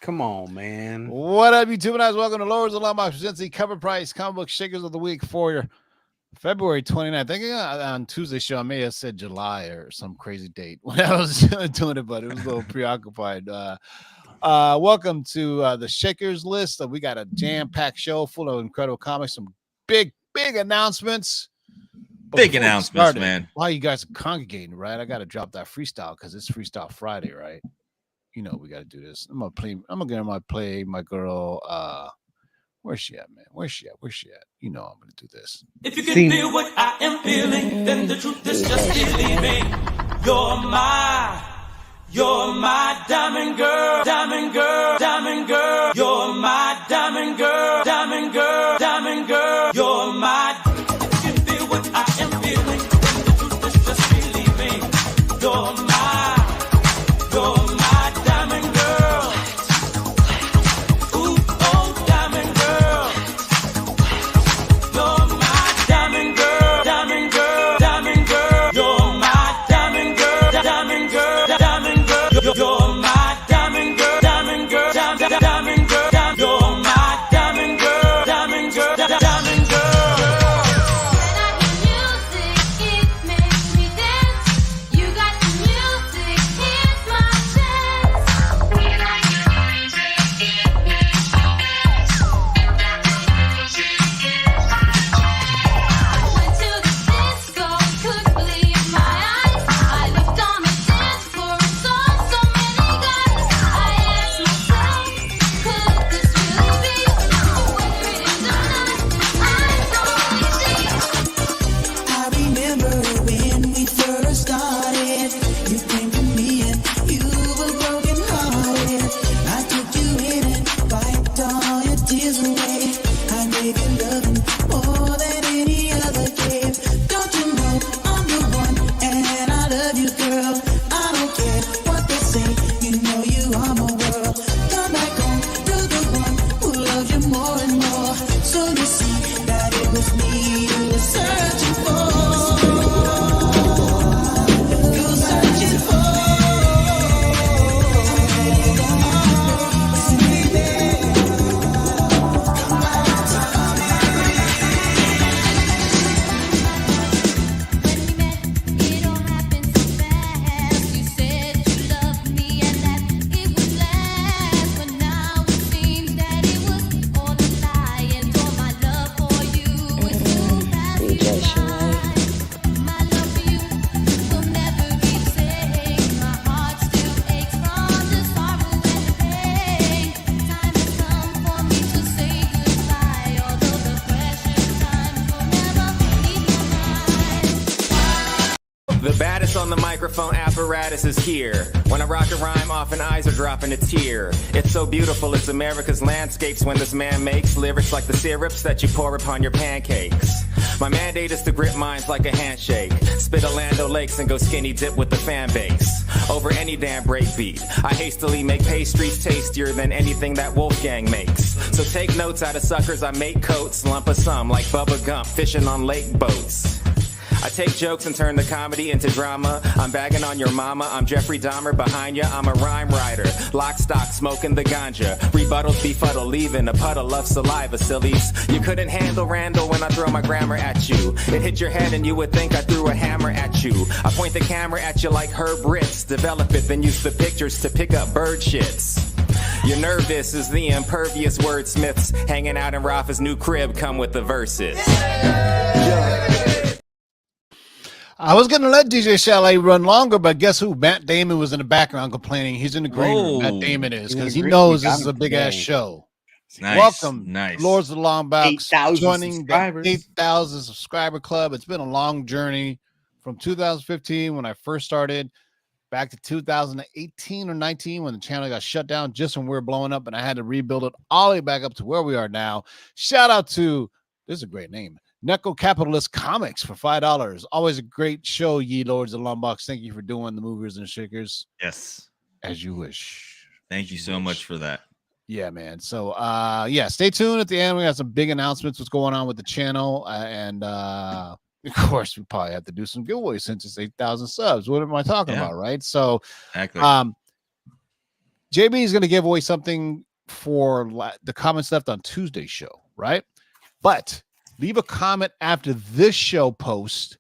Come on, man. What up, YouTube? Guys, welcome to Lords of Lumbox presents the Cover Price Comic Book Shakers of the Week for your February 29th. I think on Tuesday's show, I may have said July or some crazy date when I was doing it, but it was a little preoccupied. Welcome to the Shakers list. We got a jam-packed show full of incredible comics, some big announcements. Big announcements, man. While you guys are congregating, right? I got to drop that freestyle because it's Freestyle Friday, right? You know we got to do this. I'm gonna play my girl. Where's she at, man? Where's she at? You know I'm gonna do this. If you can feel what I am feeling, then the truth is just believing. You're my diamond girl, diamond girl, diamond girl. You're my diamond girl, diamond girl, diamond girl. You're my. If you can feel what I am feeling, then the truth is just believing. You're my diamond girl. Ooh, oh, diamond girl. You're my diamond girl, diamond girl, diamond girl. You're my diamond girl, diamond girl, diamond girl. You're my diamond girl, diamond girl, diamond girl, diamond girl. You're my diamond girl, diamond girl, diamond girl. On the microphone apparatus is here. When I rock a rhyme, often eyes are dropping a tear. It's so beautiful, it's America's landscapes when this man makes lyrics like the syrups that you pour upon your pancakes. My mandate is to grip minds like a handshake. Spit Orlando Lakes and go skinny dip with the fan base. Over any damn breakbeat, I hastily make pastries tastier than anything that Wolfgang makes. So take notes out of suckers, I make coats, lump of some like Bubba Gump fishing on lake boats. I take jokes and turn the comedy into drama. I'm bagging on your mama, I'm Jeffrey Dahmer behind ya. I'm a rhyme writer, lock stock, smoking the ganja. Rebuttals befuddle, leaving a puddle of saliva, sillies. You couldn't handle Randall when I throw my grammar at you. It hit your head and you would think I threw a hammer at you. I point the camera at you like Herb Ritz. Develop it, then use the pictures to pick up bird shits. You're nervous as the impervious wordsmiths hanging out in Rafa's new crib come with the verses. I was going to let DJ Chalet run longer, but guess who? Matt Damon was in the background complaining. He's in the green room. Matt Damon is, because he knows this is a big-ass show. Nice. Welcome, nice. Lords of the Long Box, 8,000 joining the subscribers. 8,000 subscriber club. It's been a long journey from 2015 when I first started back to 2018 or 19 when the channel got shut down just when we were blowing up, and I had to rebuild it all the way back up to where we are now. Shout out to, this is a great name, Necro Capitalist Comics for $5. Always a great show, ye Lords of the Long Box. Thank you for doing the movers and shakers. Yes. As you wish. Thank you so much for that. Yeah, man. So, yeah, stay tuned at the end. We got some big announcements, what's going on with the channel. Of course, we probably have to do some giveaways since it's 8,000 subs. What am I talking about, right? So, exactly. JB is going to give away something for the comments left on Tuesday's show, right? But leave a comment after this show post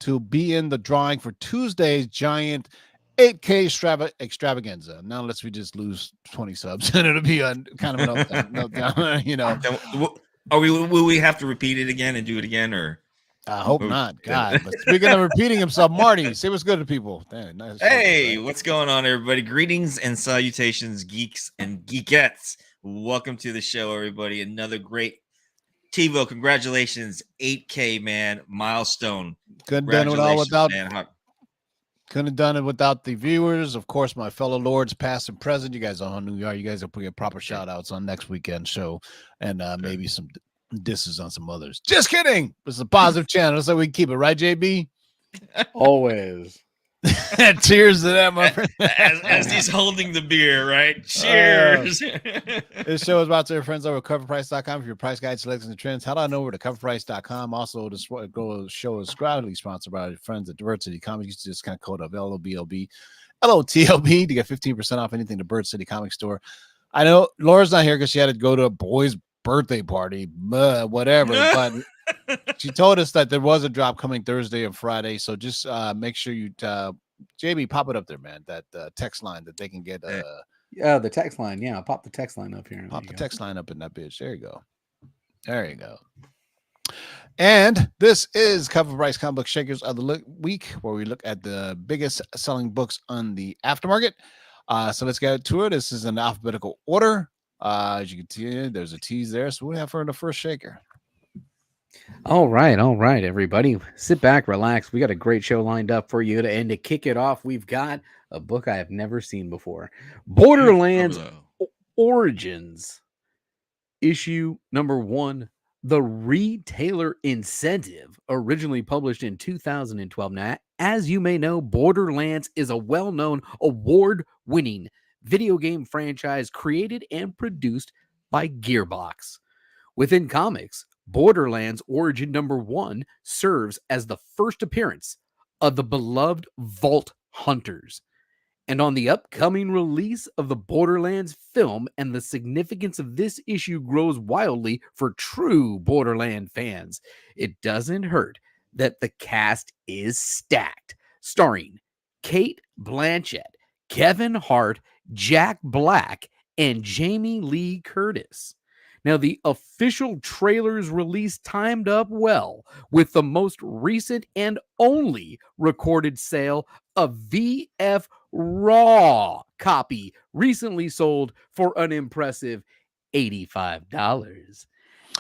to be in the drawing for Tuesday's giant 8K extravaganza. Now, unless we just lose 20 subs, and it'll be a kind of an meltdown, you know. Will we have to repeat it again and do it again, or? I hope not. God. But speaking of repeating himself, Marty, say what's good to people. Damn, nice. Hey, what's going on, everybody? Greetings and salutations, geeks and geekettes. Welcome to the show, everybody. Another great TiVo. Congratulations, 8K, man, milestone. Couldn't have done it without the viewers. Of course, my fellow lords, past and present. You guys know who you are. You guys will get proper shout outs on next weekend show, and maybe some disses on some others. Just kidding. It's a positive channel, so we can keep it, right, JB? Always. Cheers to that, my friend. as he's holding the beer, right? Cheers. This show is brought to your friends over at CovrPrice.com for your price guide, selections, and trends. Head on over to CovrPrice.com. Also, this show is proudly sponsored by our friends at Diversity Comics. You can just kind of code of LOTLB to get 15% off anything at the Bird City Comic Store. I know Laura's not here because she had to go to a boy's birthday party, whatever, but she told us that there was a drop coming Thursday and Friday, so just make sure you JB, pop it up there, man, that text line that they can get the text line. Yeah, pop the text line up here. Pop the text line up in that bitch. There you go. And this is Cover Price Comic Book Shakers of the Week, where we look at the biggest selling books on the aftermarket. So let's get to it. This is in alphabetical order. As you can see, there's a tease there. So what do we have for the first shaker? All right, everybody. Sit back, relax. We got a great show lined up for you. And to kick it off, we've got a book I have never seen before. Borderlands Origins, issue number 1, The Retailer Incentive, originally published in 2012. Now, as you may know, Borderlands is a well-known, award-winning video game franchise created and produced by Gearbox. Within comics, Borderlands Origin number 1 serves as the first appearance of the beloved Vault Hunters. And on the upcoming release of the Borderlands film, and the significance of this issue grows wildly for true Borderland fans, it doesn't hurt that the cast is stacked, starring Cate Blanchett, Kevin Hart, Jack Black, and Jamie Lee Curtis. Now, the official trailers release timed up well with the most recent and only recorded sale of VF Raw copy, recently sold for an impressive $85.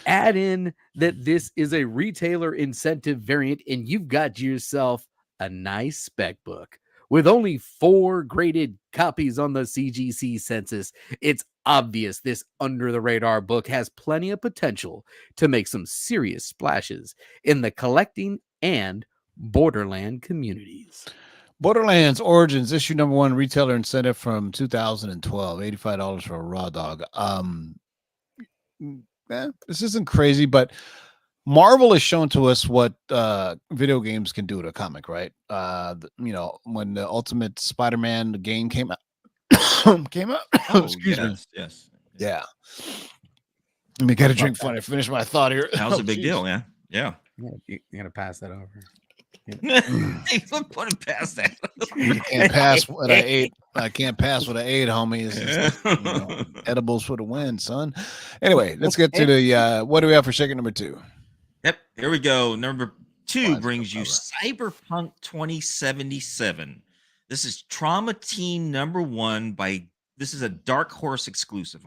Add in that this is a retailer incentive variant, and you've got yourself a nice spec book. With only 4 graded copies on the CGC census, it's obvious this under-the-radar book has plenty of potential to make some serious splashes in the collecting and Borderland communities. Borderlands Origins, issue number 1, retailer incentive from 2012, $85 for a raw dog. This isn't crazy, but Marvel has shown to us what video games can do to a comic, right? When the Ultimate Spider-Man game came out. Excuse me. Yes. Yeah. Let me get a drink before I finish my thought here. That was a big deal, man. Yeah. You gotta pass that over. Put it past that. You can't pass what I ate. I can't pass what I ate, homie. It's just, edibles for the win, son. Anyway, let's get to the what do we have for shaker number 2? Yep, here we go. Number 2 brings you Cyberpunk 2077. This is Trauma Team number 1 this is a Dark Horse exclusive,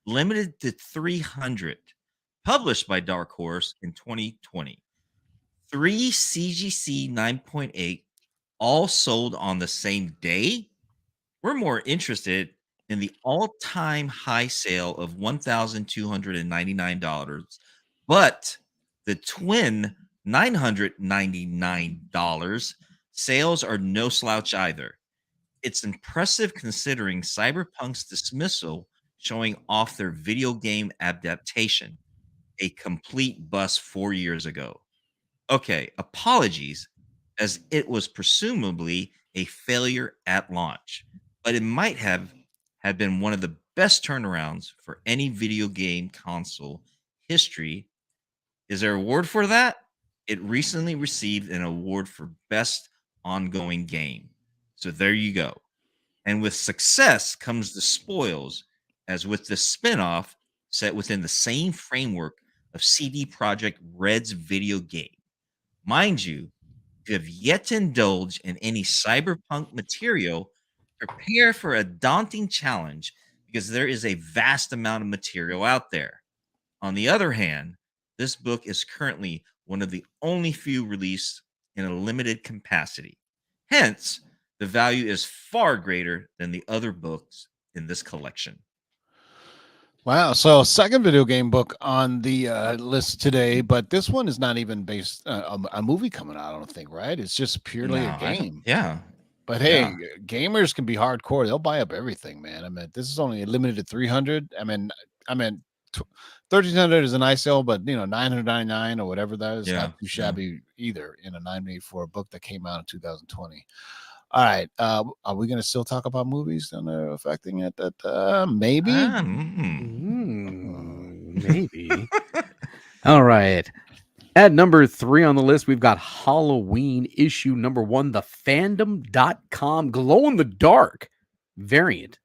limited to 300, published by Dark Horse in 2020. 3 CGC 9.8, all sold on the same day. We're more interested in the all-time high sale of $1,299, but the twin $999 sales are no slouch either. It's impressive considering Cyberpunk's dismissal, showing off their video game adaptation, a complete bust 4 years ago. Okay, apologies, as it was presumably a failure at launch, but it might have had been one of the best turnarounds for any video game console history. Is there an award for that? It recently received an award for best ongoing game. So there you go. And with success comes the spoils, as with the spin-off set within the same framework of CD Projekt Red's video game. Mind you, if you have yet to indulge in any cyberpunk material, prepare for a daunting challenge because there is a vast amount of material out there. On the other hand, this book is currently one of the only few released in a limited capacity. Hence, the value is far greater than the other books in this collection. Wow. So second video game book on the list today, but this one is not even based a movie coming out, I don't think, right? It's just purely a game. Yeah. But hey, gamers can be hardcore. They'll buy up everything, man. I mean, this is only limited to 300. I mean, 1,300 is a nice sale, but 999 or whatever that is not too shabby either in a 984 book that came out in 2020. All right. Are we going to still talk about movies that are affecting it? Maybe. Maybe. All right. At number 3 on the list, we've got Halloween issue number 1, the fandom.com glow in the dark variant,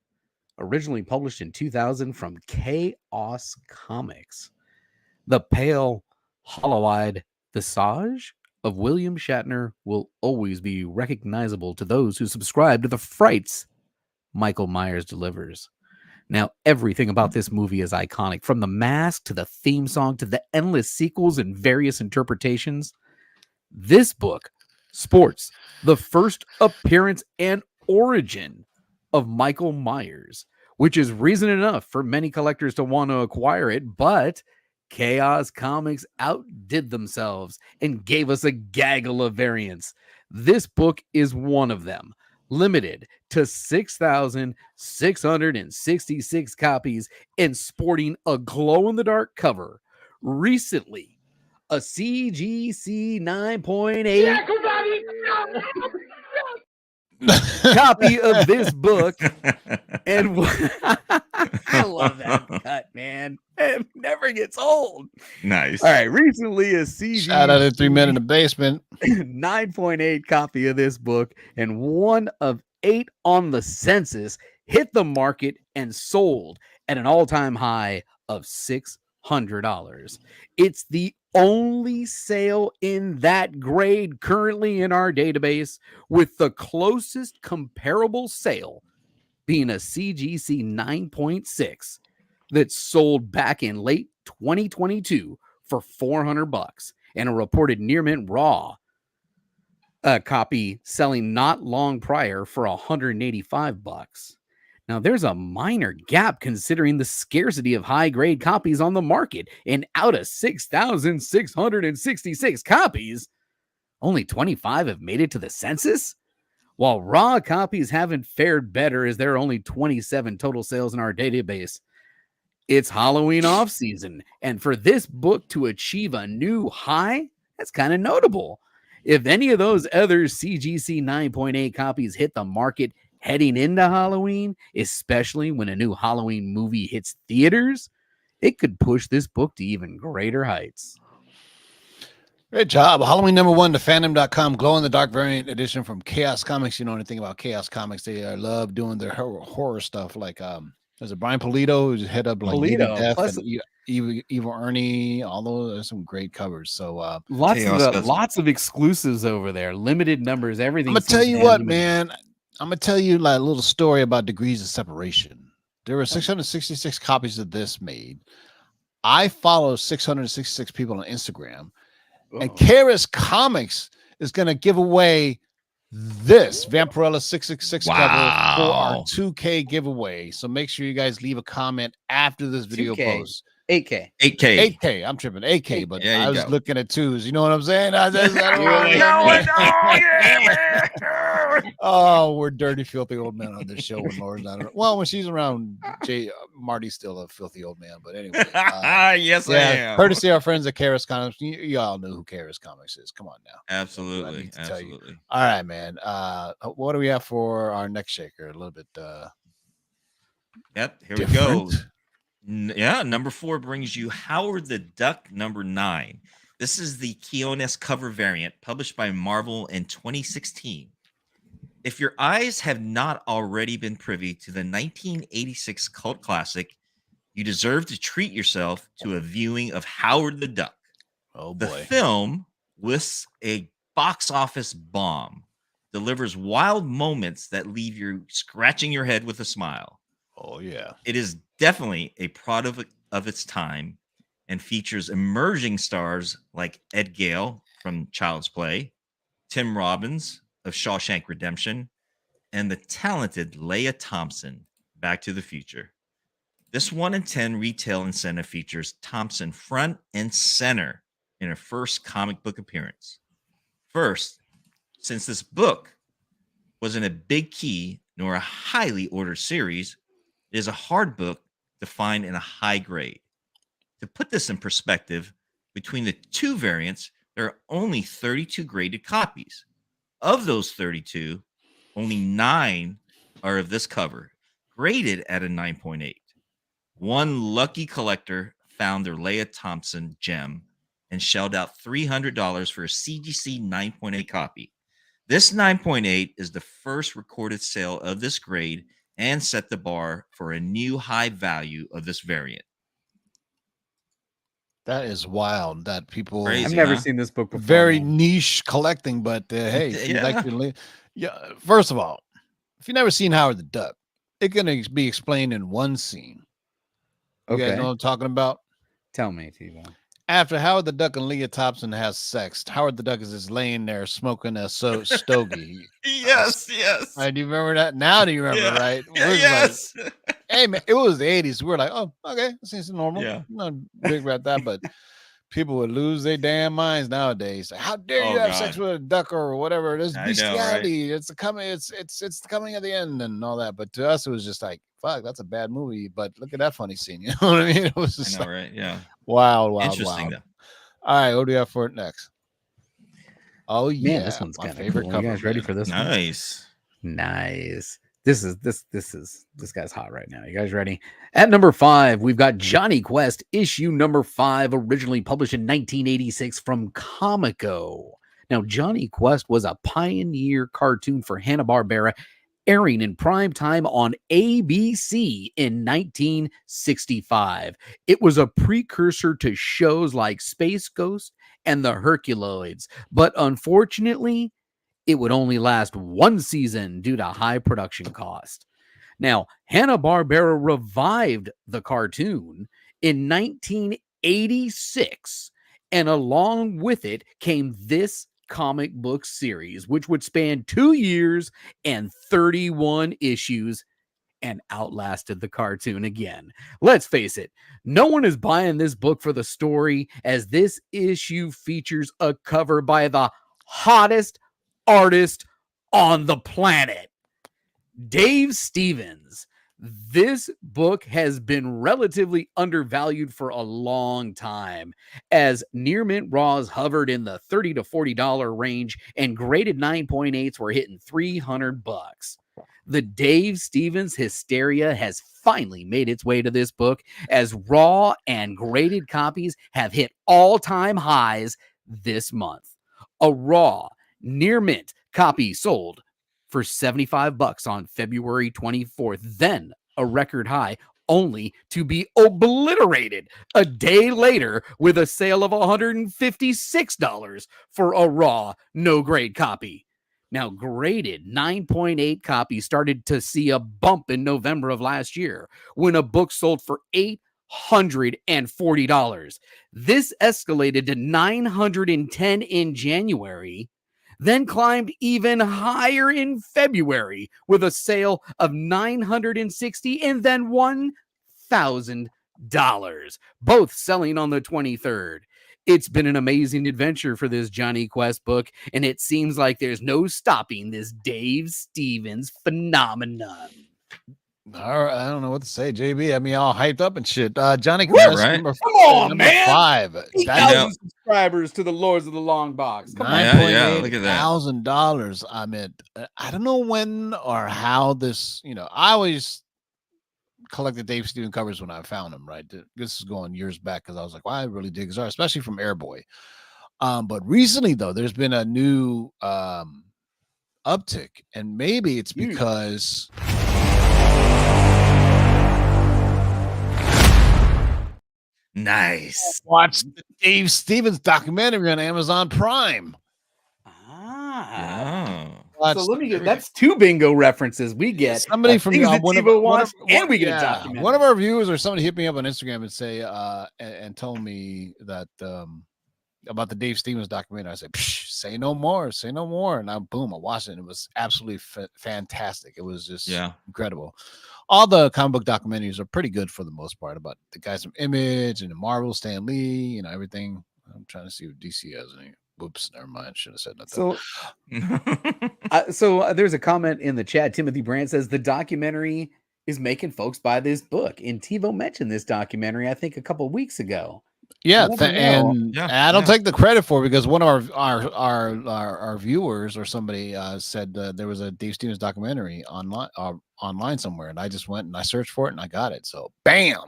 originally published in 2000 from Chaos Comics. The pale, hollow-eyed visage of William Shatner will always be recognizable to those who subscribe to the frights Michael Myers delivers. Now, everything about this movie is iconic, from the mask to the theme song to the endless sequels and various interpretations. This book sports the first appearance and origin of Michael Myers, which is reason enough for many collectors to want to acquire it, but Chaos Comics outdid themselves and gave us a gaggle of variants. This book is one of them, limited to 6,666 copies and sporting a glow-in-the-dark cover. Recently, a CGC 9.8 copy of this book, and I love that cut, man. It never gets old. Nice. All right, recently a CG Shout out to 3 Men in the Basement 9.8 copy of this book, and one of 8 on the census hit the market and sold at an all-time high of $600. It's the only sale in that grade currently in our database, with the closest comparable sale being a CGC 9.6 that sold back in late 2022 for $400, and a reported near mint raw copy selling not long prior for $185. Now, there's a minor gap considering the scarcity of high-grade copies on the market, and out of 6,666 copies, only 25 have made it to the census. While raw copies haven't fared better, as there are only 27 total sales in our database. It's Halloween off season, and for this book to achieve a new high, that's kind of notable. If any of those other CGC 9.8 copies hit the market heading into Halloween, especially when a new Halloween movie hits theaters, it could push this book to even greater heights. Great job. Halloween number 1, the fandom.com glow in the dark variant edition from Chaos Comics. You know anything about Chaos Comics? They love doing their horror stuff. Like there's a Brian Polito who's head up like Lady Death and Evil Ernie. All those are some great covers. So lots of exclusives over there, limited numbers, everything. I'm gonna tell you what, man. I'm gonna tell you like a little story about degrees of separation. There were 666 copies of this made. I follow 666 people on Instagram. And Chaos Comics is going to give away this Vampirella 666 cover for our 2K giveaway. So make sure you guys leave a comment after this video 2K. post. 8K. I'm tripping 8K, but Yeah, I was go. looking at 2s. You know what I'm saying? Oh, we're dirty, filthy old men on this show when Laura's not around. Well, when she's around, Marty's still a filthy old man. But anyway, yes, I am. courtesy our friends at Chaos Comics. You all know who Chaos Comics is. Come on now. Absolutely. All right, man. What do we have for our next shaker? A little bit. Yep. Here Different. we go. Yeah. Number 4 brings you Howard the Duck number 9. This is the Keonis cover variant published by Marvel in 2016. If your eyes have not already been privy to the 1986 cult classic, you deserve to treat yourself to a viewing of Howard the Duck. Oh The boy. film was a box office bomb, delivers wild moments that leave you scratching your head with a smile. Oh yeah. It is definitely a product of its time and features emerging stars like Ed Gale from Child's Play, Tim Robbins of Shawshank Redemption, and the talented Leia Thompson, Back to the Future. This 1 in 10 retail incentive features Thompson front and center in her first comic book appearance. First, since this book wasn't a big key nor a highly ordered series, it is a hard book to find in a high grade. To put this in perspective, between the 2 variants, there are only 32 graded copies. Of those 32, only 9 are of this cover, graded at a 9.8. One lucky collector found their Leia Thompson gem and shelled out $300 for a CGC 9.8 copy. This 9.8 is the first recorded sale of this grade and set the bar for a new high value of this variant. That is wild. That people Crazy. I've never huh? seen this book before. very man. niche collecting, but hey, if you like Yeah. to yeah. First of all, if you've never seen Howard the Duck, it's gonna be explained in one scene. You guys Okay. know what I'm talking about? Tell me, T-Bone. After Howard the Duck and Leah Thompson has sex, Howard the Duck is just laying there smoking a stogie. Yes. Right, do you remember that? Now do you remember, Yeah. right? Yeah, We're just yes. like, hey man, it was the 80s. We were like, oh, okay, that seems normal. Yeah. Not big about that, but people would lose their damn minds nowadays. Like, how dare you Oh, have sex God. with a duck or whatever? It is I know, right? bestiality. It's the coming. It's the coming of the end and all that. But to us, it was just like, fuck, that's a bad movie. But look at that funny scene. You know what I mean? It was just I know, like, right? Yeah. wild. Interesting, Wild. though. All right, what do we have for it next? Oh yeah, Man, this one's my kind of favorite cool. cover. You guys ready man. for this one? Nice. Nice. This guy's hot right now. You guys ready? At number 5, we've got Johnny Quest, issue number 5, originally published in 1986 from Comico. Now, Johnny Quest was a pioneer cartoon for Hanna-Barbera, airing in prime time on ABC in 1965. It was a precursor to shows like Space Ghost and the Herculoids, but unfortunately, it would only last 1 season due to high production cost. Now, Hanna-Barbera revived the cartoon in 1986, and along with it came this comic book series, which would span 2 years and 31 issues and outlasted the cartoon again. Let's face it, no one is buying this book for the story, as this issue features a cover by the hottest artist on the planet, Dave Stevens. This book has been relatively undervalued for a long time, as near mint raws hovered in the $30 to $40 range and graded 9.8s were hitting $300. The Dave Stevens hysteria has finally made its way to this book, as raw and graded copies have hit all-time highs this month. A raw near mint copy sold for $75 on February 24th, then a record high, only to be obliterated a day later with a sale of $156 for a raw no grade copy. Now, graded 9.8 copies started to see a bump in November of last year when a book sold for $840. This escalated to $910 in January, then climbed even higher in February with a sale of $960 and then $1,000, both selling on the 23rd. It's been an amazing adventure for this Johnny Quest book, and it seems like there's no stopping this Dave Stevens phenomenon. All right, I don't know what to say, JB. I mean, all hyped up and shit. Johnny Yeah, Quest, right? number, Come on, number man. 5. That 8,000 subscribers to the Lords of the Long Box. Come on. Yeah, look at that. $9,800. I mean, I don't know when or how this, I always collected Dave Stevens covers when I found them. Right, this is going years back because I was like, "Well, I really dig his art, especially from Airboy." But recently, though, there's been a new uptick, and maybe it's because Nice. watch the Dave Stevens documentary on Amazon Prime. Oh. So let me get that's 2 bingo references. We get somebody from things that one TiVo of wants, one and we get yeah, a documentary. one of our viewers or somebody hit me up on Instagram and say and told me that about the Dave Stevens documentary. I said, Psh, say no more, and I watched it, and it was absolutely fantastic. It was just incredible. All the comic book documentaries are pretty good for the most part about the guys from Image and the Marvel, Stan Lee, everything. I'm trying to see if DC has any. Whoops, never mind. Should have said nothing. So there's a comment in the chat. Timothy Brandt says the documentary is making folks buy this book, and TiVo mentioned this documentary, I think, a couple of weeks ago. Yeah, I don't take the credit for it because one of our viewers or somebody said there was a Dave Stevens documentary online somewhere, and I just went and I searched for it and I got it. So bam.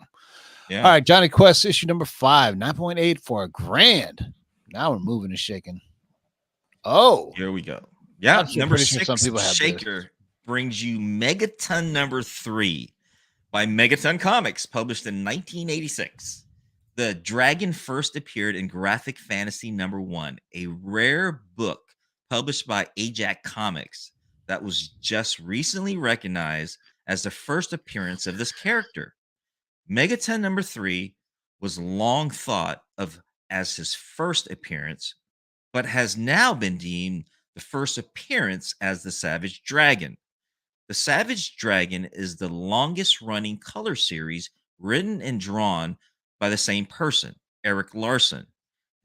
Yeah. All right, Johnny Quest issue number 5, 9.8 for $1,000. Now we're moving and shaking. Oh, here we go. Yeah, number 6. Sure some people have Shaker brings you Megaton number 3 by Megaton Comics, published in 1986. The Dragon first appeared in Graphic Fantasy number 1, a rare book published by Ajax Comics that was just recently recognized as the first appearance of this character. Megaton number 3 was long thought of as his first appearance, but has now been deemed the first appearance as the Savage Dragon. The Savage Dragon is the longest running color series written and drawn by the same person, Eric Larson,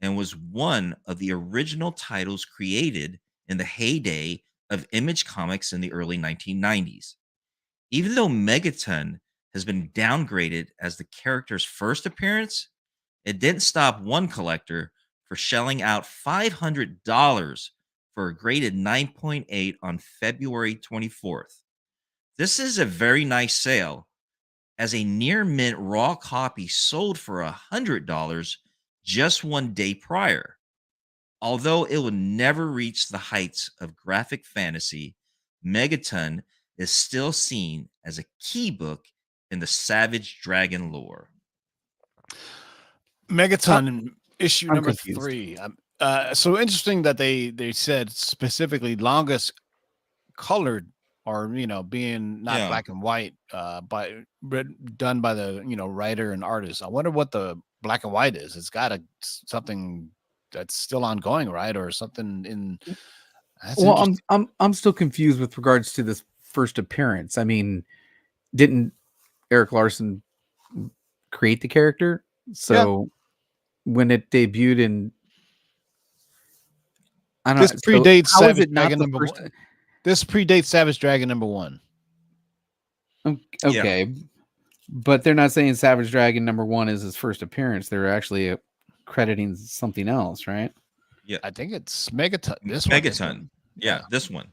and was one of the original titles created in the heyday of Image Comics in the early 1990s. Even though Megaton has been downgraded as the character's first appearance, it didn't stop one collector for shelling out $500 for a graded 9.8 on February 24th. This is a very nice sale, as a near mint raw copy sold for $100 just one day prior. Although it will never reach the heights of Graphic Fantasy, Megaton is still seen as a key book in the Savage Dragon lore. Megaton issue number 3. So interesting that they said specifically longest colored, or being not black and white, done by the writer and artist. I wonder what the black and white is. It's got something that's still ongoing, right, or something in. Well, I'm still confused with regards to this first appearance. I mean, didn't Eric Larson create the character? So when it debuted in, I don't this know. Predates so Savage Dragon number 1. This predates Savage Dragon number 1. Okay, but they're not saying Savage Dragon number 1 is his first appearance. They're actually crediting something else, right? Yeah, I think it's Megaton. This Megaton. This one.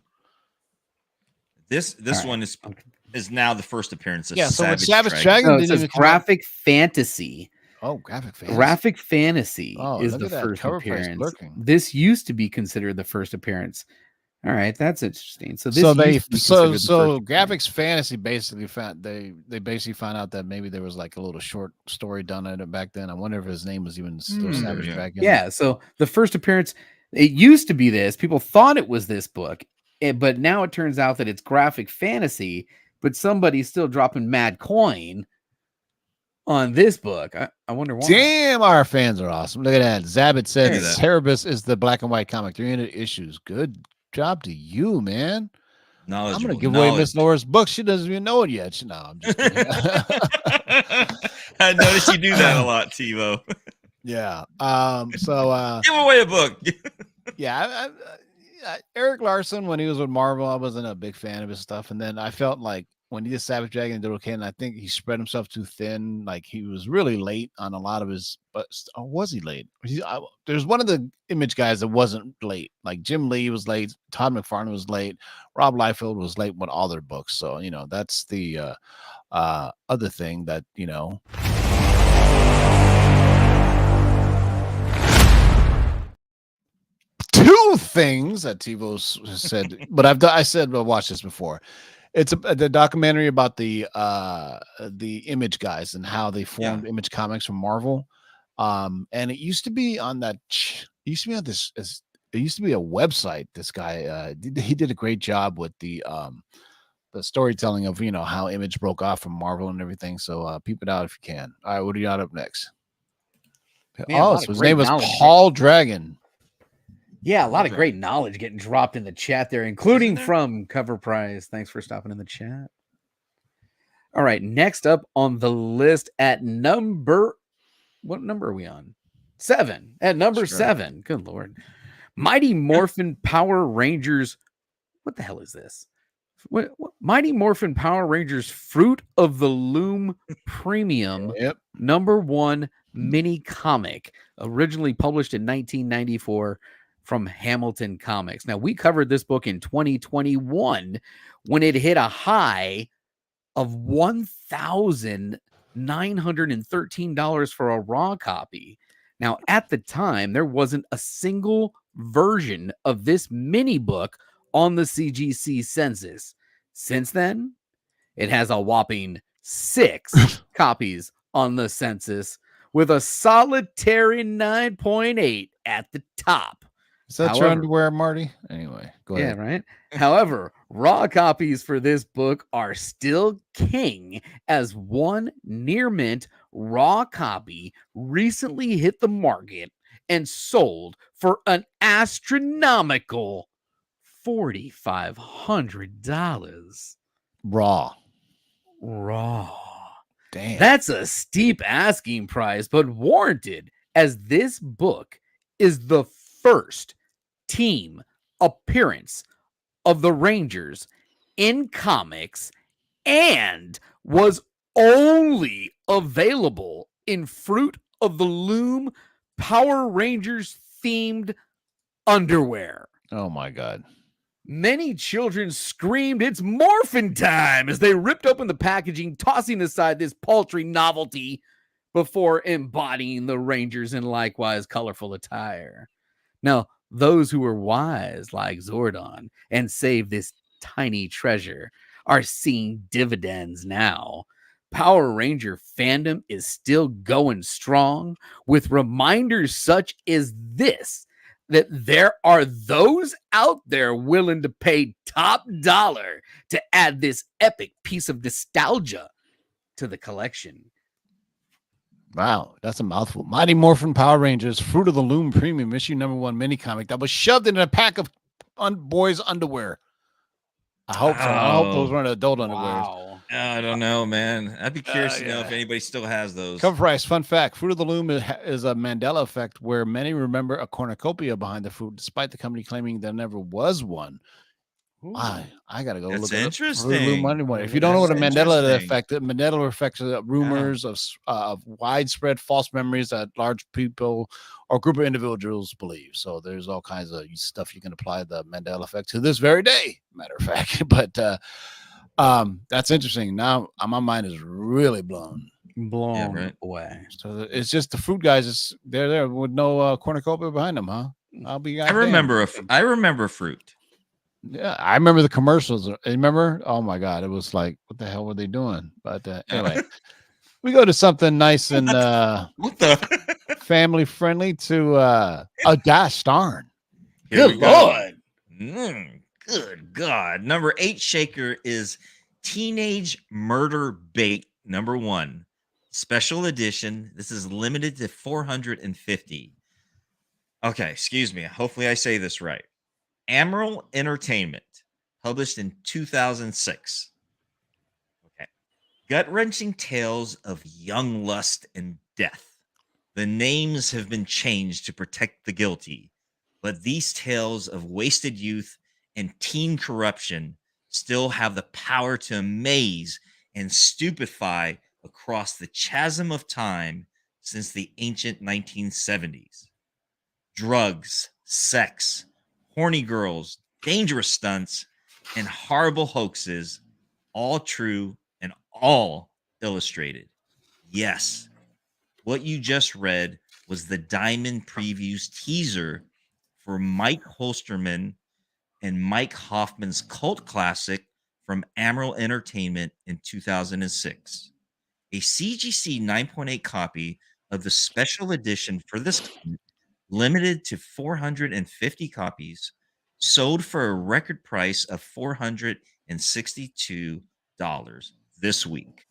This one is now the first appearance of Savage Dragon. No, it says Graphic Fantasy. Oh, Graphic Fantasy. Graphic Fantasy is the first appearance. This used to be considered the first appearance. All right, that's interesting. So Graphics Fantasy basically found out that maybe there was like a little short story done on it back then. I wonder if his name was even still Savage Dragon. Yeah, so the first appearance, it used to be this. People thought it was this book, but now it turns out that it's Graphic Fantasy, but somebody's still dropping mad coin on this book. I wonder why. Damn, our fans are awesome. Look at that. Zabit said Cerebus is the black and white comic, 300 issues. Good job to you, man. I'm gonna give away Miss Laura's book. She doesn't even know it yet. No, I'm just kidding. I noticed you do that a lot, TiVo. Yeah. So give away a book. Eric Larson, when he was with Marvel, I wasn't a big fan of his stuff, and then I felt like when he did Savage Dragon and Dodo Cannon, I think he spread himself too thin. Like he was really late on a lot of his, but or was he late? There's one of the Image guys that wasn't late. Like Jim Lee was late, Todd McFarlane was late, Rob Liefeld was late with all their books. So that's the other thing that two things that TiVo said, but I said watch this before. It's the documentary about the Image guys and how they formed Image Comics from Marvel. And it used to be on that. It used to be on this. It used to be a website. This guy, he did a great job with the storytelling of how Image broke off from Marvel and everything. So peep it out if you can. All right, what do you got up next? Man, so his name was Paul Dragon. Yeah, a lot of great knowledge getting dropped in the chat there, including from CovrPrice. Thanks for stopping in the chat. All right, next up on the list at number, what number are we on? 7. At number 7. Good Lord. Mighty Morphin Power Rangers. What the hell is this? What? Mighty Morphin Power Rangers Fruit of the Loom Premium #1 mini comic, originally published in 1994 from Hamilton Comics. Now, we covered this book in 2021 when it hit a high of $1,913 for a raw copy. Now, at the time, there wasn't a single version of this mini book on the CGC census. Since then, it has a whopping 6 copies on the census with a solitary 9.8 at the top. Is that your underwear, Marty? Anyway, go ahead. Yeah, right. However, raw copies for this book are still king, as one near mint raw copy recently hit the market and sold for an astronomical $4,500. Raw. Damn. That's a steep asking price, but warranted, as this book is the first team appearance of the Rangers in comics and was only available in Fruit of the Loom Power Rangers themed underwear. Oh my God. Many children screamed, "It's morphin' time," as they ripped open the packaging, tossing aside this paltry novelty before embodying the Rangers in likewise colorful attire. Now, those who were wise like Zordon and saved this tiny treasure are seeing dividends now. Power Ranger fandom is still going strong, with reminders such as this, that there are those out there willing to pay top dollar to add this epic piece of nostalgia to the collection. Wow, that's a mouthful. Mighty Morphin Power Rangers Fruit of the Loom Premium issue #1 mini comic that was shoved in a pack of boys' underwear. I hope so. I hope those weren't adult underwear. Wow. I don't know, man. I'd be curious to know if anybody still has those. CovrPrice, fun fact: Fruit of the Loom is a Mandela effect where many remember a cornucopia behind the fruit, despite the company claiming there never was one. I gotta go look at interesting. If you don't know what a Mandela effect is, rumors of widespread false memories that large people or group of individuals believe. So there's all kinds of stuff you can apply the Mandela effect to this very day, matter of fact. But that's interesting. Now my mind is really blown away. So it's just the fruit guys. They're there with no cornucopia behind them, huh? I remember fruit. Yeah, I remember the commercials. Remember? Oh my God, it was like, what the hell were they doing? But anyway, we go to something nice and what the family friendly to a gosh darn. Good Lord. Good God. Number 8 shaker is Teenage Murder Bait #1 special edition. This is limited to 450. Okay, excuse me. Hopefully I say this right. Emerald Entertainment, published in 2006. Okay. Gut-wrenching tales of young lust and death. The names have been changed to protect the guilty, but these tales of wasted youth and teen corruption still have the power to amaze and stupefy across the chasm of time since the ancient 1970s. Drugs, sex, horny girls, dangerous stunts, and horrible hoaxes, all true and all illustrated. Yes, what you just read was the Diamond Previews teaser for Mike Holsterman and Mike Hoffman's cult classic from Amaral Entertainment in 2006. A CGC 9.8 copy of the special edition for this comic, limited to 450 copies, sold for a record price of $462 this week.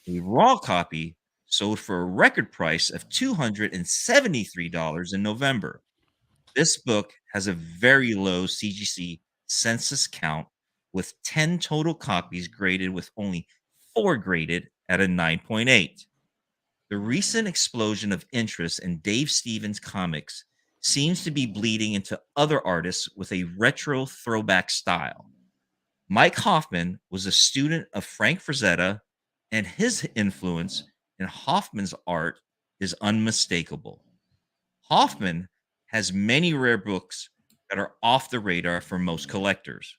A raw copy sold for a record price of $273 in November. This book has a very low CGC census count, with 10 total copies graded, with only 4 graded at a 9.8. The recent explosion of interest in Dave Stevens comics seems to be bleeding into other artists with a retro throwback style. Mike Hoffman was a student of Frank Frazetta, and his influence in Hoffman's art is unmistakable. Hoffman has many rare books that are off the radar for most collectors.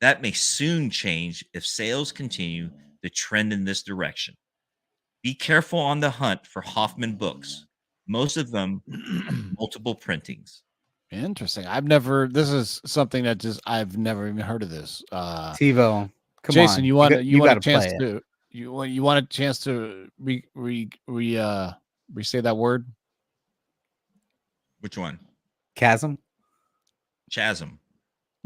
That may soon change if sales continue to trend in this direction. Be careful on the hunt for Hoffman books. Most of them multiple printings. Interesting. This is something that I've never even heard of this. TiVo, come Jason, on. you want a gotta chance play it. to you want a chance to re-say that word? Which one? Chasm? Chasm.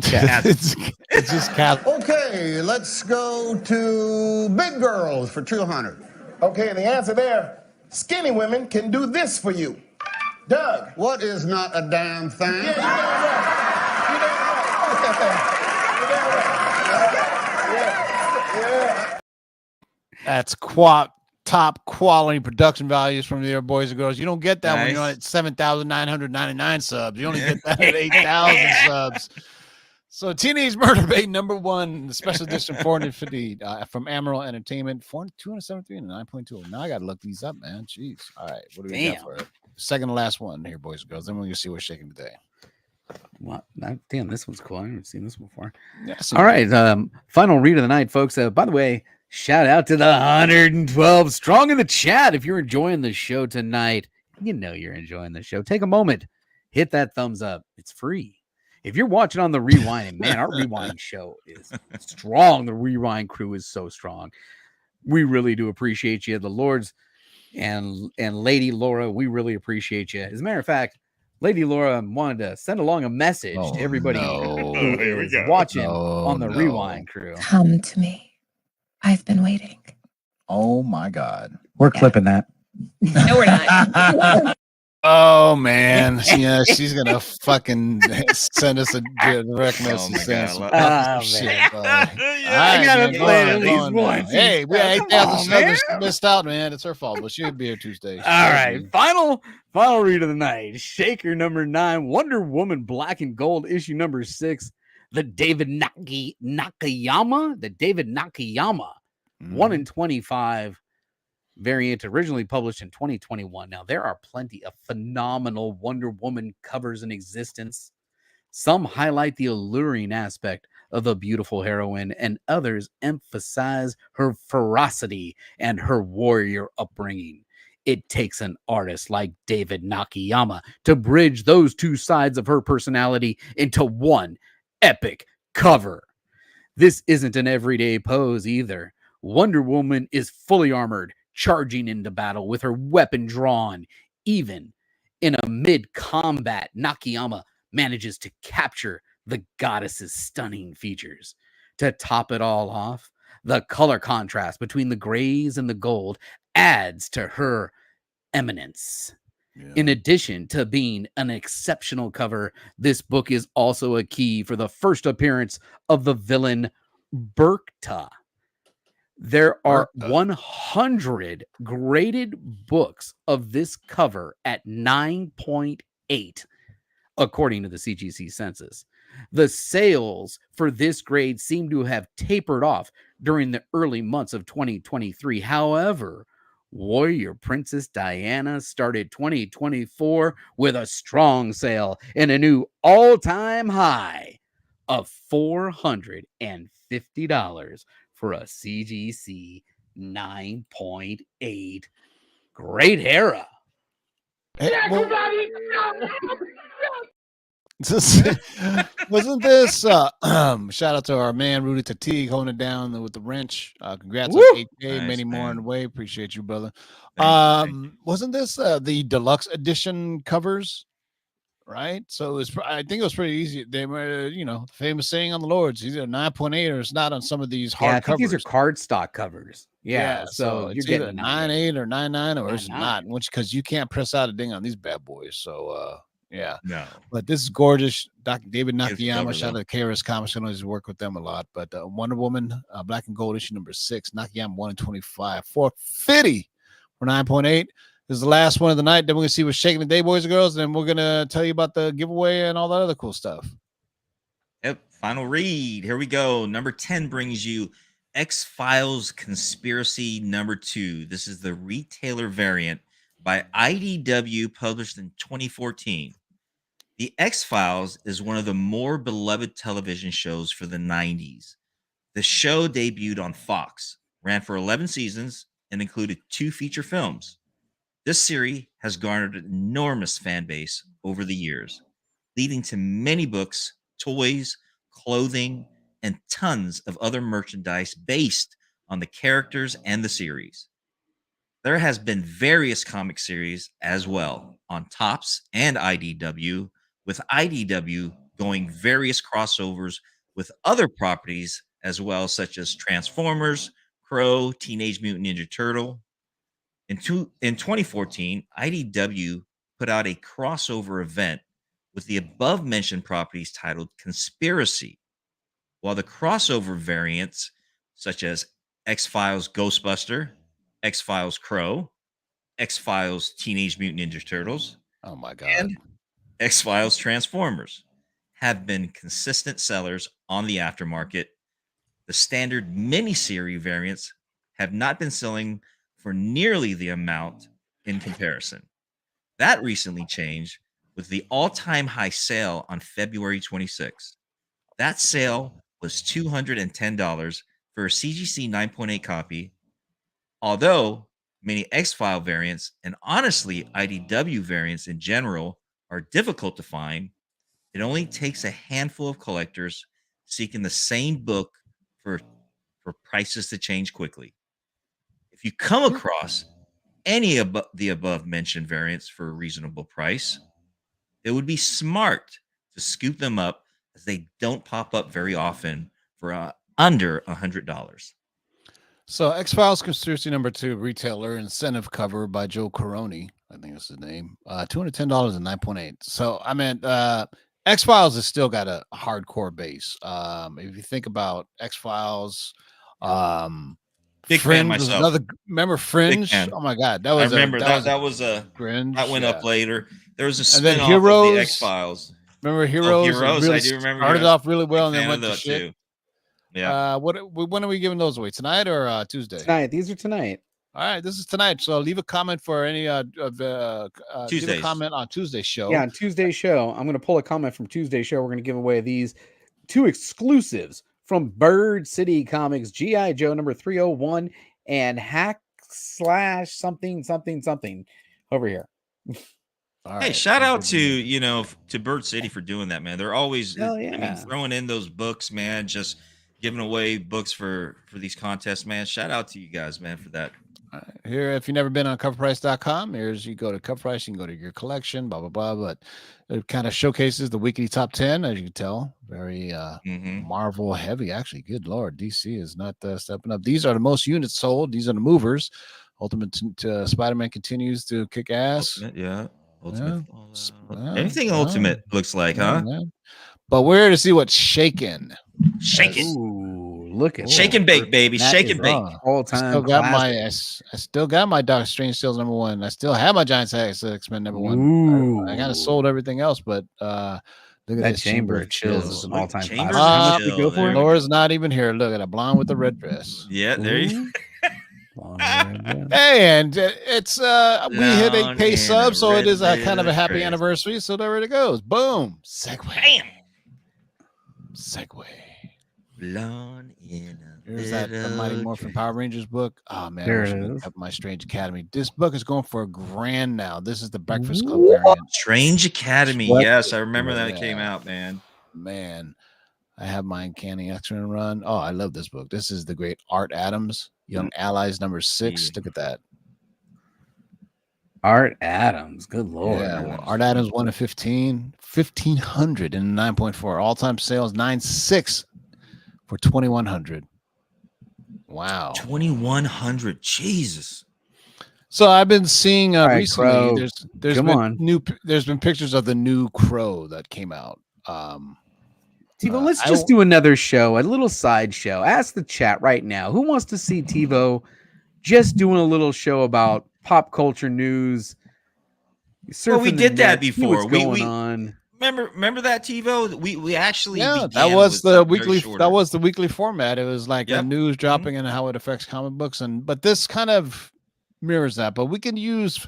it's just chasm. Okay, let's go to big girls for 200. Okay, the answer there, skinny women can do this for you. Doug. What is not a damn thing? Yeah, you damn right. You damn right. What's that thing? You damn right. Yeah. That's top quality production values from the boys and girls. You don't get that when you're at 7,999 subs. You only get that at 8,000 subs. So Teenage Murder Bait #1, the special edition 450 from Amaral Entertainment, 273 and 9.2. Now I gotta look these up, man. Jeez. All right, what do we got for it? Second to last one here, boys and girls. Then we're gonna see what's shaking today. Well, damn, this one's cool. I haven't seen this before. Yeah, all right, final read of the night, folks. By the way, shout out to the 112 strong in the chat. If you're enjoying the show tonight, you know you're enjoying the show. Take a moment, hit that thumbs up. It's free. If you're watching on the Rewind, and man, our Rewind show is strong. The Rewind crew is so strong. We really do appreciate you. The Lords and Lady Laura, we really appreciate you. As a matter of fact, Lady Laura wanted to send along a message to everybody who is watching on the Rewind crew. Come to me. I've been waiting. Oh my God. We're clipping that. No, we're not. Oh man, yeah, she's gonna fucking send us a direct message saying some shit. I gotta play it at least once. Hey, we had 8,000 subs missed out, man. It's her fault, but she'll be here Tuesday. All right, final read of the night. Shaker #9, Wonder Woman Black and Gold, issue #6. The David Nakayama, 1 in 25. Variant, originally published in 2021. Now, there are plenty of phenomenal Wonder Woman covers in existence. Some highlight the alluring aspect of the beautiful heroine, and others emphasize her ferocity and her warrior upbringing. It takes an artist like David Nakayama to bridge those two sides of her personality into one epic cover. This isn't an everyday pose either. Wonder Woman is fully armored, charging into battle with her weapon drawn. Even in a mid-combat, Nakayama manages to capture the goddess's stunning features. To top it all off, the color contrast between the grays and the gold adds to her eminence. Yeah. In addition to being an exceptional cover, this book is also a key for the first appearance of the villain Berkta. There are 100 graded books of this cover at 9.8, according to the CGC census. The sales for this grade seem to have tapered off during the early months of 2023. However, Warrior Princess Diana started 2024 with a strong sale and a new all-time high of $450 for a CGC 9.8. Great era. Wasn't this shout out to our man Rudy Tatig holding it down with the wrench. Congrats Woo! on 8K, Nice, many more man. on the way. Appreciate you, brother. Thank you. Wasn't this the deluxe edition covers? Right, so it was. I think it was pretty easy. They were, famous saying on the Lords, either 9.8 or it's not on some of these hard I think covers. these are cardstock covers. Yeah, so you're it's getting either a 9.8 or 9.9 or it's 9.9. not, which because you can't press out a ding on these bad boys. So yeah, No. but this is gorgeous. Dr. David Beautiful Nakayama, cover, shout out though. to KRS Comics. I always work with them a lot. But Wonder Woman, Black and Gold issue number 6, Nakayama 1 and 25, 450 for 9.8. This is the last one of the night. Then we're gonna see what's shaking the day, boys and girls. And then we're gonna tell you about the giveaway and all that other cool stuff. Yep. Final read. Here we go. Number 10 brings you X-Files Conspiracy number 2. This is the retailer variant by IDW, published in 2014. The X-Files is one of the more beloved television shows for the 90s. The show debuted on Fox, ran for 11 seasons, and included 2 feature films. This series has garnered an enormous fan base over the years, leading to many books, toys, clothing, and tons of other merchandise based on the characters and the series. There has been various comic series as well on Topps and IDW, with IDW going various crossovers with other properties as well, such as Transformers, Crow, Teenage Mutant Ninja Turtle. In 2014, IDW put out a crossover event with the above mentioned properties titled Conspiracy, while the crossover variants such as X-Files Ghostbuster, X-Files Crow, X-Files Teenage Mutant Ninja Turtles, Oh my God. and X-Files Transformers have been consistent sellers on the aftermarket. The standard mini-series variants have not been selling for nearly the amount in comparison. That recently changed with the all-time high sale on February 26th. That sale was $210 for a CGC 9.8 copy. Although many X-File variants and honestly IDW variants in general are difficult to find, it only takes a handful of collectors seeking the same book for prices to change quickly. If you come across any of the above mentioned variants for a reasonable price, it would be smart to scoop them up, as they don't pop up very often for under $100. So X-Files Conspiracy number 2, retailer incentive cover by Joe Coroni. I think that's his name. $210 and 9.8. So I mean, X-Files has still got a hardcore base. If you think about X-Files, Big Fringe fan was myself. Remember Fringe? fan. Oh my God, that I was remember that a was a Fringe. that went up later. There was a And then spin-off of Heroes. the X-Files. Remember Heroes? It Heroes, really I do remember started Heroes. off really well and Big then fan went of to that shit. too. Yeah. When are we giving those away? Tonight or Tuesday? Tonight. These are tonight. All right, this is tonight. So leave a comment for any leave a Tuesdays. comment on Tuesday's show. Yeah, on Tuesday's show, I'm going to pull a comment from Tuesday's show. We're going to give away these 2 exclusives from Bird City Comics, G.I. Joe number 301 and /something over here. All Hey, right. shout out to to Bird City for doing that, man. They're always Hell yeah. throwing in those books, man, just giving away books for these contests, man. Shout out to you guys, man, for that. Here, if you've never been on CovrPrice.com, here's you go to CovrPrice, you can go to your collection, blah blah blah. But it kind of showcases the weekly top 10, as you can tell. Very Marvel heavy, actually. Good Lord, DC is not stepping up. These are the most units sold. These are the movers. Ultimate Spider-Man continues to kick ass. Ultimate, yeah. Ultimate. Yeah. Anything Ultimate looks like, huh? Man. But we're here to see what's shaking. Shake it. Ooh, look at Shake and bake, baby. That Shake is and bake. all I time. still got my Doctor Strange sales number 1. I still have my Giant X-Men number 1. I kind of sold everything else, but Look at That this Chamber of Chills Chills. is an Look, all-time Chambers classic. How of much we Chill. go for There it? we Laura's not even here. Look at a blonde with the red dress. Yeah, there you Ooh. Blonde red dress. Hey, and it's we hit Blonde 8K in subs, a so it red is a kind of a dress. happy anniversary. So there it goes. Boom. Segue. Bam. Segue. Blonde in a Here's that the Mighty little Morphin dress. Power Rangers book. Oh man, There I wish it I could is. have my Strange Academy. This book is going for $1,000 now. This is the Breakfast Club What? variant. Strange Academy. What? Yes, I remember that it Yeah. came out, man. Man, I have my Uncanny X-Men run. Oh, I love this book. This is the great Art Adams, Young Allies number 6. Yeah. Look at that. Art Adams. Good lord. Yeah, well, Art Adams 1 of 15, 1,500 and 9.4. All-time sales 9.6 for 2,100. Wow. 2,100. Jesus. So I've been seeing All right, recently. Crow. There's Come been on. there's been pictures of the new Crow that came out. TiVo, let's I just do another show, a little side show. Ask the chat right now. Who wants to see TiVo just doing a little show about pop culture news? Well, we surfing the did that net, see before. what's going on. Remember that, TiVo? We actually that began was with the something very weekly. shorter. That was the weekly format. It was like Yep. news dropping and how it affects comic books, but this kind of mirrors that. But we can use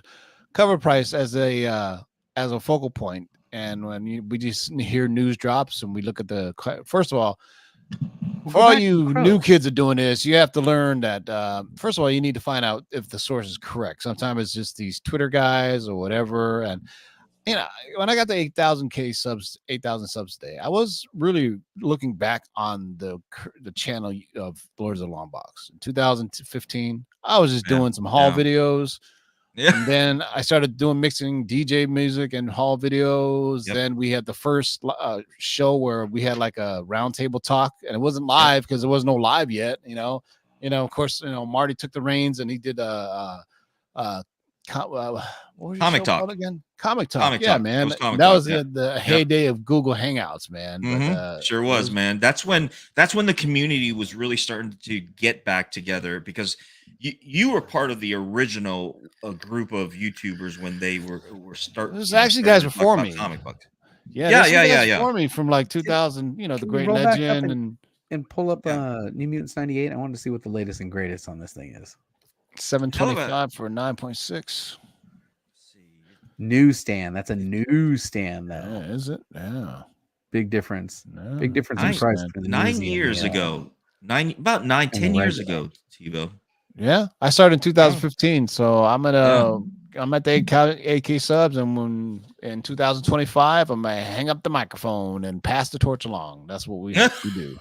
CovrPrice as a focal point, and when we just hear news drops and we look at the first of all. For all you new kids are doing this, you have to learn that first of all, you need to find out if the source is correct. Sometimes it's just these Twitter guys or whatever. And you know, when I got the 8,000 subs today, I was really looking back on the channel of Lords of the Long Box. In 2015, I was just doing some haul videos. Yeah. And then I started doing mixing DJ music and haul videos. Yep. Then we had the first show where we had like a roundtable talk, and it wasn't live because there was no live yet. Of course, Marty took the reins and he did what was your Comic show Talk called again? Comic Talk. Comic Yeah, Talk. man. It was Comic That Talk, was yeah. the heyday of Google Hangouts, man. But, Sure was, man. That's when the community was really starting to get back together, because you were part of the original group of YouTubers when they were starting. There's actually guys before me. Comic books. Yeah. Before me from like 2000. The Can we Great roll back up Legend and pull up New Mutants 98. I wanted to see what the latest and greatest on this thing is. 725 for 9.6. Newsstand. That's a newsstand, though. Yeah, is it? Yeah. Big difference. Yeah. Big difference in price. between the 9 newsy and years the, ago. 10 years regular. ago, TiVo. Yeah, I started in 2015, so I'm at the 8K subs, and when in 2025, I'm gonna hang up the microphone and pass the torch along. That's what we do.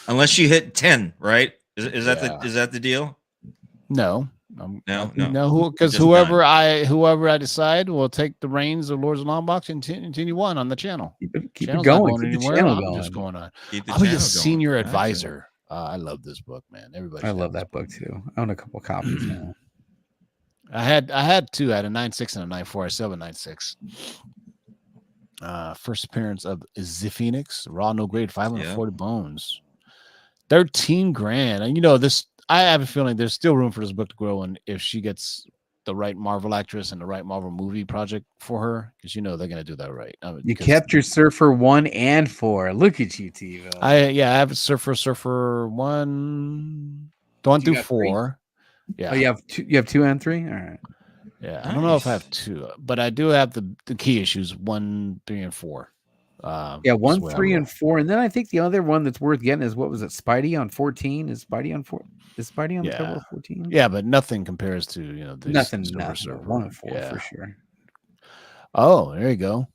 Unless you hit 10, right? Is that the deal? No, No. Because Just whoever I decide will take the reins of Lords of Long Box and continue on the channel. Keep it Channel's going. not Keep the anywhere. channel I'm going. just going on. Keep the I'll be channel a going. senior Gotcha. advisor. I love this book, man. Everybody. I love that book too. I own a couple copies now. I had two. I had a 9.6 and a 9.4. I still have a 9.6. First appearance of the Phoenix, Raw No Grade, 540 bones, $13,000. And this, I have a feeling there's still room for this book to grow, and if she gets the right Marvel actress and the right Marvel movie project for her, because they're gonna do that right. You kept your Surfer 1 and 4. Look at you, TiVo. I have a Surfer 1 through 4. Yeah. Oh, you have 2 and 3. All right. Yeah, I don't know if I have 2, but I do have the key issues 1, 3, and 4. 1, 3, and 4, and then I think the other one that's worth getting is, what was it? Spidey on 14. Is Spidey on 4? Is Spidey on the cover of 14? Yeah, but nothing compares to nothing. Surfer. 1 and 4 for sure. Oh, there you go.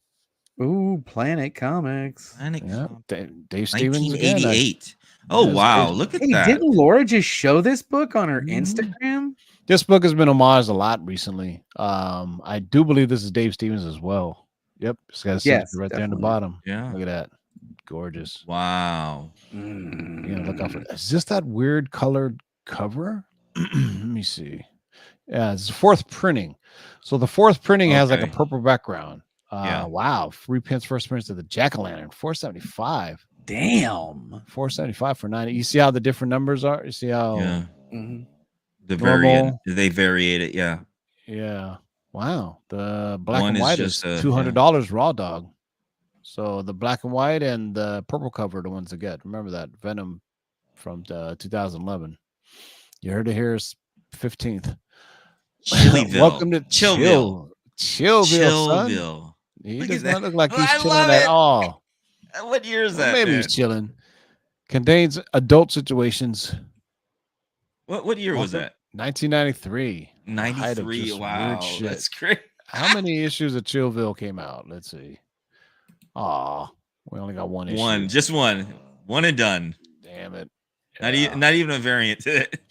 Ooh, Planet Comics. Dave Stevens again. 1988. Oh wow! Look at that. Didn't Laura just show this book on her Instagram? This book has been homaged a lot recently. I do believe this is Dave Stevens as well. Yep, it's got a signature right there in the bottom. Yeah, look at that, gorgeous. Wow. Look out for that. Is this that weird colored cover? Let me see. Yeah, it's the 4th printing. So the 4th printing has like a purple background. Wow, free pins first appearance of the Jack-o'-lantern, $475. Damn, $475 for 9. You see how the different numbers are? You see how the variant, they variate it. Yeah. Wow. The black One and white is just $200 raw dog. So the black and white and the purple cover are the ones to get. Remember that Venom from 2011. You heard it here, 15th. Chillyville. Welcome to Chillville. Chillville, son. Chillville. He Look does at not that. look like Oh, he's I chilling love at it. all. What year is Well, that? maybe man? he's chilling. Contains adult situations. What year was that? 1993. 93. Wow, that's great. How many issues of Chillville came out? Let's see. Aw, we only got one issue. One, just one and done. Damn it. Not even a variant to it.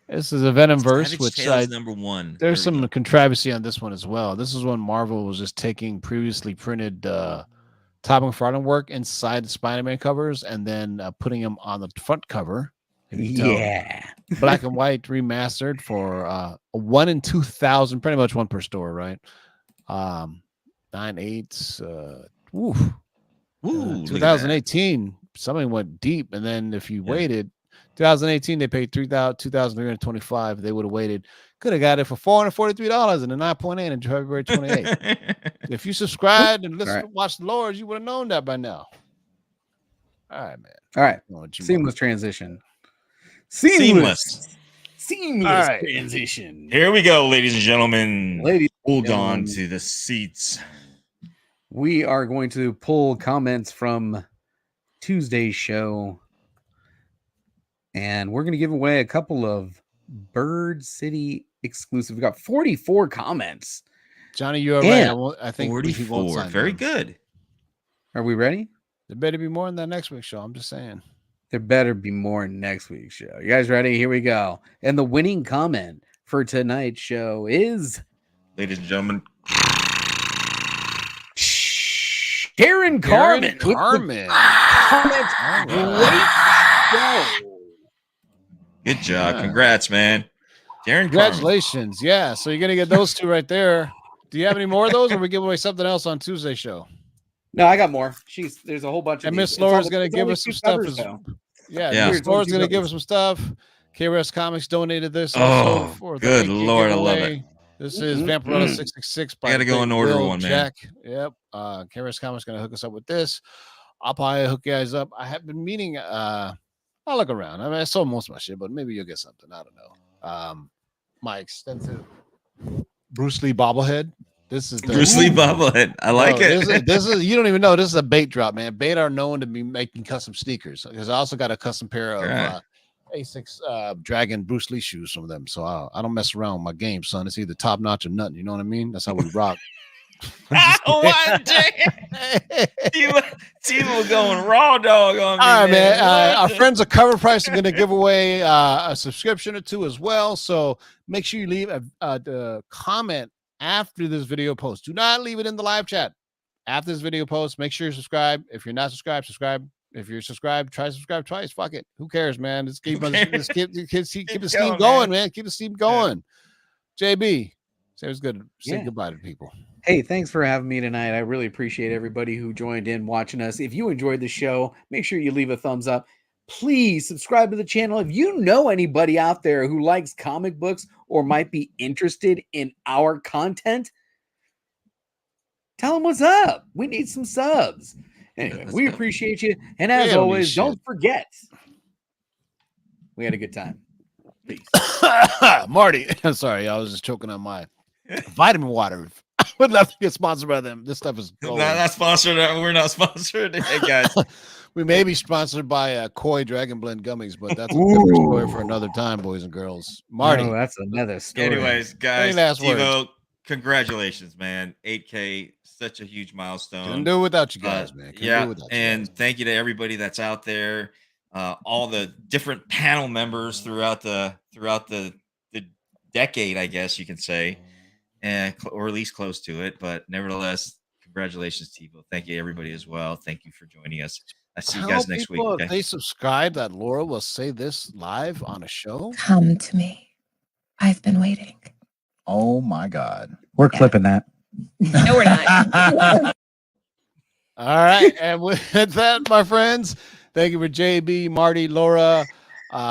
This is a Venom verse, Savage which Tales #1. There's some controversy on this one as well. This is when Marvel was just taking previously printed Tom McFarlane work inside the Spider-Man covers and then putting them on the front cover. Yeah. Black and white remastered for a 1 in 2,000, pretty much one per store, right? 9/8. Ooh, 2018, something went deep, and then if you waited, 2018 they paid $2,325. They would have waited, could have got it for $443 and a 9.8 on February 28th. If you subscribed and watch the Lords, you would have known that by now. All right, man. All right, seamless transition. Seamless transition. Here we go, ladies and gentlemen. Hold on gentlemen. to the seats. We are going to pull comments from Tuesday's show, and we're going to give away a couple of Bird City exclusive. We got 44 comments. Johnny, you are right. I think 44. Very good. Are we ready? There better be more in that next week's show. I'm just saying. There better be more in next week's show. You guys ready? Here we go. And the winning comment for tonight's show is, ladies and gentlemen, Darren Carmen. Comments. Great show. Good job. Congrats, man. Darren, congratulations. Carmen. Yeah. So you're going to get those two right there. Do you have any more of those, or we give away something else on Tuesday's show? No, I got more. There's a whole bunch of. And Miss Laura's going to give us some stuff. Miss Laura's going to give us some stuff. KRS Comics donated this. Oh, good Lord, I love it. This is Vampirella 666. I got to go and order one, man. Jack. Yep. KRS Comics going to hook us up with this. I'll probably hook you guys up. I have been meaning. I'll look around. I mean, I sold most of my shit, but maybe you'll get something. I don't know. My extensive Bruce Lee bobblehead. This is the Bruce Lee bobblehead. I like it. This is you don't even know. This is a bait drop, man. Bait are known to be making custom sneakers because I also got a custom pair of A6 Dragon Bruce Lee shoes from them. So I don't mess around with my game, son. It's either top notch or nothing. You know what I mean? That's how we rock. One day, Timo going raw dog on me. All right, man. Our friends at CovrPrice are going to give away a subscription or two as well. So make sure you leave a comment after this video post. Do not leave it in the live chat. After this video post, make sure you subscribe. If you're not subscribed, subscribe. If you're subscribed, try to subscribe twice. Fuck it. Who cares, man? Let's keep the steam going, man. Keep the steam going. JB, say it was good. Say goodbye to people. Hey, thanks for having me tonight. I really appreciate everybody who joined in watching us. If you enjoyed the show, make sure you leave a thumbs up. Please subscribe to the channel. If you know anybody out there who likes comic books or might be interested in our content, tell them what's up. We need some subs. Anyway, we appreciate you. And as always, don't forget, we had a good time. Peace. Marty, I'm sorry. I was just choking on my vitamin water. I would love to get sponsored by them. This stuff is not sponsored. We're not sponsored. Hey, guys. We may be sponsored by Koi Dragon Blend Gummies, but that's a different story for another time, boys and girls. Marty. Oh, that's another story. Anyways, guys, Tivo, congratulations, man. 8K, such a huge milestone. Couldn't do it without you guys, man. Thank you to everybody that's out there. All the different panel members throughout the decade, I guess you can say, or at least close to it. But nevertheless, congratulations, Tivo. Thank you, everybody, as well. Thank you for joining us. I see you guys next week. If they subscribe, that Laura will say this live on a show. Come to me. I've been waiting. Oh my God. We're clipping that. No, we're not. All right. And with that, my friends, thank you for JB, Marty, Laura,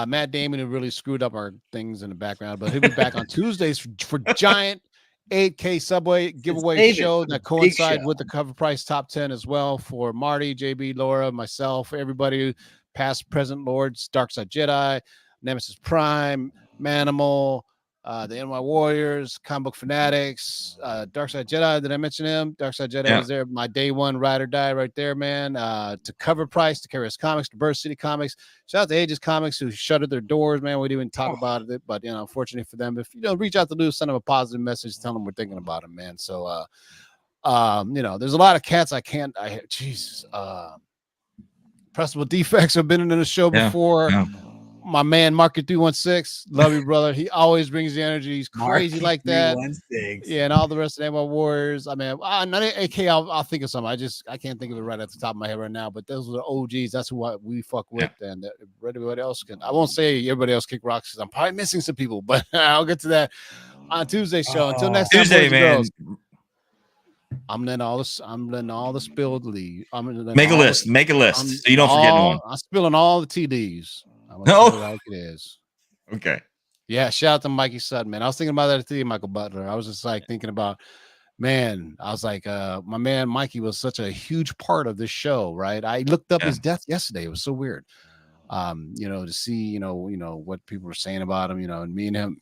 Matt Damon, who really screwed up our things in the background, but he'll be back on Tuesdays for giant 8K Subway giveaway David, show the that big coincide show. with the Cover Price Top 10 as well for Marty, JB, Laura, myself, everybody, past, present Lords, Darkside Jedi, Nemesis Prime, Manimal, the NY Warriors, Comic Book Fanatics, Darkside Jedi. Did I mention him? Darkside Jedi was there. My day one ride or die right there, man. To Cover Price, to Carriers Comics, to Burst City Comics. Shout out to Aegis Comics who shuttered their doors, man. We didn't even talk about it, but unfortunately for them, if reach out to Lou, send them a positive message, tell them we're thinking about them, man. So, there's a lot of cats Jesus. Pressable Defects have been in the show before. Yeah. My man Market 316, love you, brother. He always brings the energy. He's crazy like that. Yeah, and all the rest of the NY Warriors. I mean, not AK. I'll think of something. I can't think of it right at the top of my head right now. But those are the OGs. That's who we fuck with, and everybody else can. I won't say everybody else kick rocks because I'm probably missing some people, but I'll get to that on Tuesday's show. Until next time, Tuesday, man. Girls, I'm letting all the spilled leave. Make a list so you don't forget no one. I'm spilling all the TDs. No, like it is. Okay. Yeah, shout out to Mikey Sutton, man. I was thinking about that today, Michael Butler. I was just like thinking about, man, I was like, my man Mikey was such a huge part of this show, right? I looked up his death yesterday. It was so weird. To see, what people were saying about him, and me and him.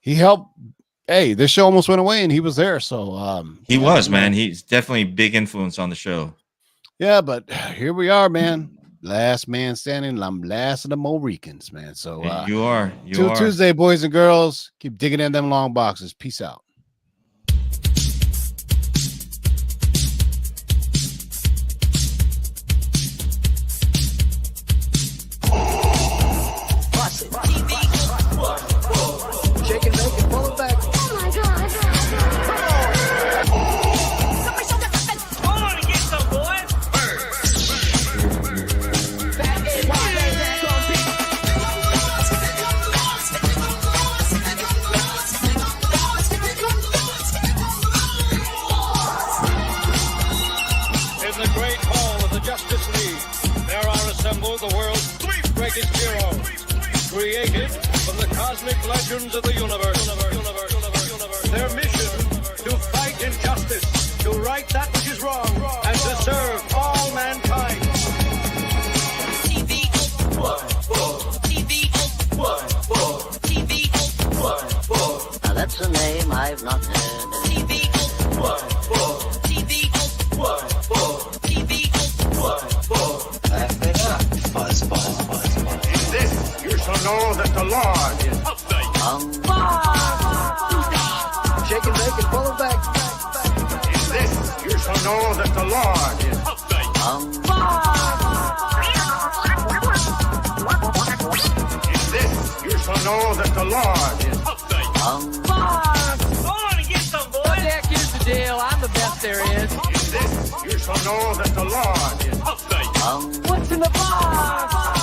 He helped. Hey, this show almost went away and he was there. So he was, man. He's definitely a big influence on the show. Yeah, but here we are, man. Last man standing. I'm last of the Mohicans, man. So you are. Tuesday, boys and girls. Keep digging in them long boxes. Peace out. Shake and make it, pull it back. Oh my God. The world's three greatest heroes, created from the cosmic legends of the universe. Their mission, to fight injustice, to right that which is wrong, and to serve all mankind. Now that's a name I've not heard. Know that the Lord is Shake and bake and pull it back. In this you shall know that the Lord is In this you shall know that the Lord is Go on and get some, boys. Jack, here's the deal. I'm the best there is. In this you shall know that the Lord is What's in the box?